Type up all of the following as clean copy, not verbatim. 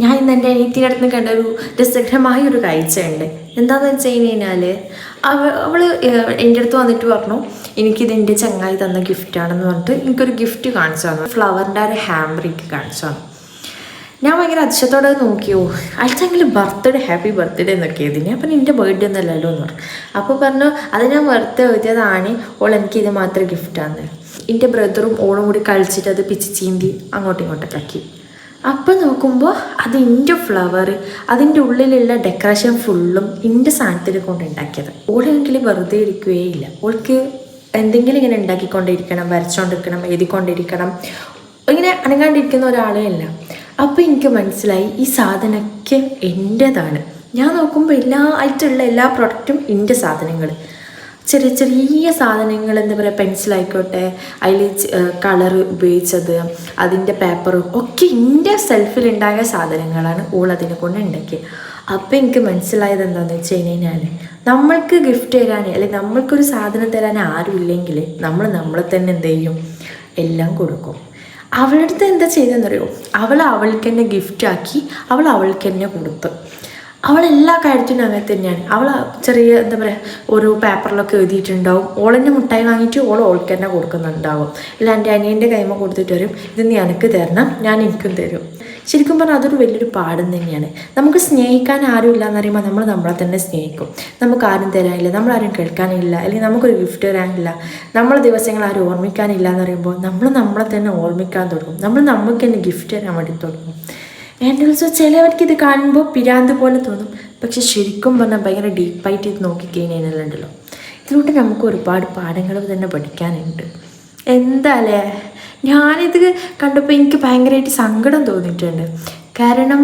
ഞാൻ ഇന്ന് എൻ്റെ അനിയത്തിയുടെ അടുത്ത് കണ്ട ഒരു രസകരമായ ഒരു കാഴ്ചയുണ്ട്. എന്താണെന്ന് വെച്ച് കഴിഞ്ഞാൽ അവൾ എൻ്റെ അടുത്ത് വന്നിട്ട് പറഞ്ഞു, എനിക്കിത് എൻ്റെ ചങ്ങായി തന്ന ഗിഫ്റ്റാണെന്ന് പറഞ്ഞിട്ട് എനിക്കൊരു ഗിഫ്റ്റ് കാണിച്ചു തന്നു. ഫ്ലവറിൻ്റെ ഒരു ഹാമ്പറിക്ക് കാണിച്ചു തന്നു. ഞാൻ ഭയങ്കര അതിശയത്തോടെ നോക്കിയോ, അയച്ചെങ്കിൽ ബർത്ത്ഡേ ഹാപ്പി ബർത്ത്ഡേ എന്നൊക്കെ എഴുതി. അപ്പം എൻ്റെ ബർത്ത്ഡേ ഒന്നല്ലല്ലോ എന്ന് പറഞ്ഞു. അപ്പോൾ പറഞ്ഞു അത് ഞാൻ വെറുതെ എഴുതിയതാണ്, ഓൾ എനിക്കിത് മാത്രം ഗിഫ്റ്റാണ്. എൻ്റെ ബ്രദറും ഓളും കൂടി കളിച്ചിട്ട് അത് പിച്ച് ചീന്തി അങ്ങോട്ടും ഇങ്ങോട്ടൊക്കെ ആക്കി. അപ്പം നോക്കുമ്പോൾ അത് എൻ്റെ ഫ്ലവർ, അതിൻ്റെ ഉള്ളിലുള്ള ഡെക്കറേഷൻ ഫുള്ളും എൻ്റെ സാധനത്തിൽ കൊണ്ട് ഉണ്ടാക്കിയത്. ഓളെങ്കിൽ വെറുതെ ഇരിക്കുകയില്ല. ഓൾക്ക് എന്തെങ്കിലും ഇങ്ങനെ ഉണ്ടാക്കിക്കൊണ്ടിരിക്കണം, വരച്ചുകൊണ്ടിരിക്കണം, എഴുതിക്കൊണ്ടിരിക്കണം, ഇങ്ങനെ അനങ്ങാണ്ടിരിക്കുന്ന ഒരാളേ അല്ല. അപ്പോൾ എനിക്ക് മനസ്സിലായി ഈ സാധനമൊക്കെ എൻ്റേതാണ്. ഞാൻ നോക്കുമ്പോൾ എല്ലാ പ്രൊഡക്റ്റും എൻ്റെ സാധനങ്ങൾ, ചെറിയ ചെറിയ സാധനങ്ങൾ, എന്താ പറയുക, പെൻസിലായിക്കോട്ടെ, അതിൽ കളർ ഉപയോഗിച്ചത്, അതിൻ്റെ പേപ്പറും ഒക്കെ എൻ്റെ സെൽഫിലുണ്ടായ സാധനങ്ങളാണ് ഓൾ അതിനെ കൊണ്ട് ഉണ്ടാക്കിയത്. അപ്പോൾ എനിക്ക് മനസ്സിലായത് എന്താണെന്ന് വെച്ച് കഴിഞ്ഞാൽ, നമ്മൾക്ക് ഗിഫ്റ്റ് തരാൻ അല്ലെങ്കിൽ നമ്മൾക്കൊരു സാധനം തരാൻ ആരും ഇല്ലെങ്കിൽ നമ്മളെ തന്നെ എന്ത് ചെയ്യും, എല്ലാം കൊടുക്കും. അവളുടെ അടുത്ത് എന്താ ചെയ്തതെന്നറിയോ, അവൾക്ക് തന്നെ ഗിഫ്റ്റാക്കി, അവൾക്ക് തന്നെ കൊടുത്തു. അവളെല്ലാ കാര്യത്തിനും അങ്ങനെ തന്നെയാണ്. അവൾ ചെറിയ എന്താ പറയുക, ഓരോ പേപ്പറിലൊക്കെ എഴുതിയിട്ടുണ്ടാവും. ഓളെന്നെ മുട്ടായി വാങ്ങിയിട്ട് ഓൾക്ക് തന്നെ കൊടുക്കുന്നുണ്ടാവും. അല്ല എൻ്റെ അനിയൻ്റെ കൈമ കൊടുത്തിട്ട് വരും, ഇത് നീ എനിക്ക് തരണം, ഞാൻ എനിക്കും തരും. ശരിക്കും പറഞ്ഞാൽ അതൊരു വലിയൊരു പാഠം തന്നെയാണ്. നമുക്ക് സ്നേഹിക്കാൻ ആരും ഇല്ല എന്ന് പറയുമ്പോൾ നമ്മളെ തന്നെ സ്നേഹിക്കും. നമുക്ക് ആരും തരാനില്ല, നമ്മളാരും കേൾക്കാനില്ല, അല്ലെങ്കിൽ നമുക്കൊരു ഗിഫ്റ്റ് തരാനില്ല, നമ്മളെ ദിവസങ്ങൾ ആരും ഓർമ്മിക്കാനില്ല എന്ന് പറയുമ്പോൾ നമ്മളെ തന്നെ ഓർമ്മിക്കാൻ തുടങ്ങും. നമുക്ക് തന്നെ ഗിഫ്റ്റ് തരാൻ വേണ്ടി തുടങ്ങും. ആൻഡ് ഓൾസോ ചിലവർക്ക് ഇത് കാണുമ്പോൾ പിരാന്ത് പോലെ തോന്നും. പക്ഷെ ശരിക്കും പറഞ്ഞാൽ ഭയങ്കര ഡീപ്പായിട്ട് ഇത് നോക്കിക്കഴിഞ്ഞാലുണ്ടല്ലോ, ഇതിലൂടെ നമുക്ക് ഒരുപാട് പാഠങ്ങൾ തന്നെ പഠിക്കാനുണ്ട്. എന്താല്ലേ, ഞാനിത് കണ്ടപ്പോൾ എനിക്ക് ഭയങ്കരമായിട്ട് സങ്കടം തോന്നിയിട്ടുണ്ട്. കാരണം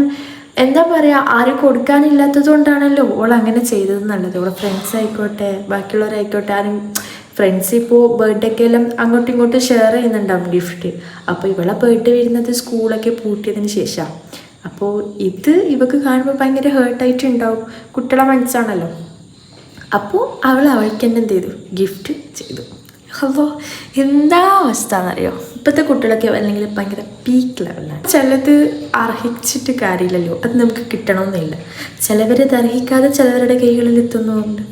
എന്താ പറയുക, ആരും കൊടുക്കാനില്ലാത്തത് കൊണ്ടാണല്ലോ ഓൾ അങ്ങനെ ചെയ്തതെന്നുള്ളത്. ഓളെ ഫ്രണ്ട്സ് ആയിക്കോട്ടെ, ബാക്കിയുള്ളവരായിക്കോട്ടെ, ആരും ഫ്രണ്ട്സ് ഇപ്പോൾ ബർത്ത്ഡേക്ക് എല്ലാം അങ്ങോട്ടും ഇങ്ങോട്ടും ഷെയർ ചെയ്യുന്നുണ്ടാവും ഗിഫ്റ്റ്. അപ്പോൾ ഇവളെ ബർത്ത്ഡേ വരുന്നത് സ്കൂളൊക്കെ പൂട്ടിയതിന് ശേഷം. അപ്പോൾ ഇത് ഇവക്ക് കാണുമ്പോൾ ഭയങ്കര ഹേർട്ടായിട്ടുണ്ടാവും. കുട്ടികളെ മനസ്സാണല്ലോ. അപ്പോൾ അവൾക്ക് തന്നെ എന്ത് ചെയ്തു, ഗിഫ്റ്റ് ചെയ്തു. അപ്പോൾ എന്താ അവസ്ഥ എന്നറിയോ, ഇപ്പോഴത്തെ കുട്ടികളൊക്കെ അല്ലെങ്കിൽ ഭയങ്കര പീക്ക് ലെവലാണ്. ചിലത് അർഹിച്ചിട്ട് കാര്യമില്ലല്ലോ, അത് നമുക്ക് കിട്ടണമെന്നില്ല. ചിലവരത് അർഹിക്കാതെ ചിലവരുടെ കൈകളിൽ എത്തുന്നുണ്ട്.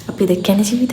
അപ്പോൾ ഇതൊക്കെയാണ് ജീവിതം.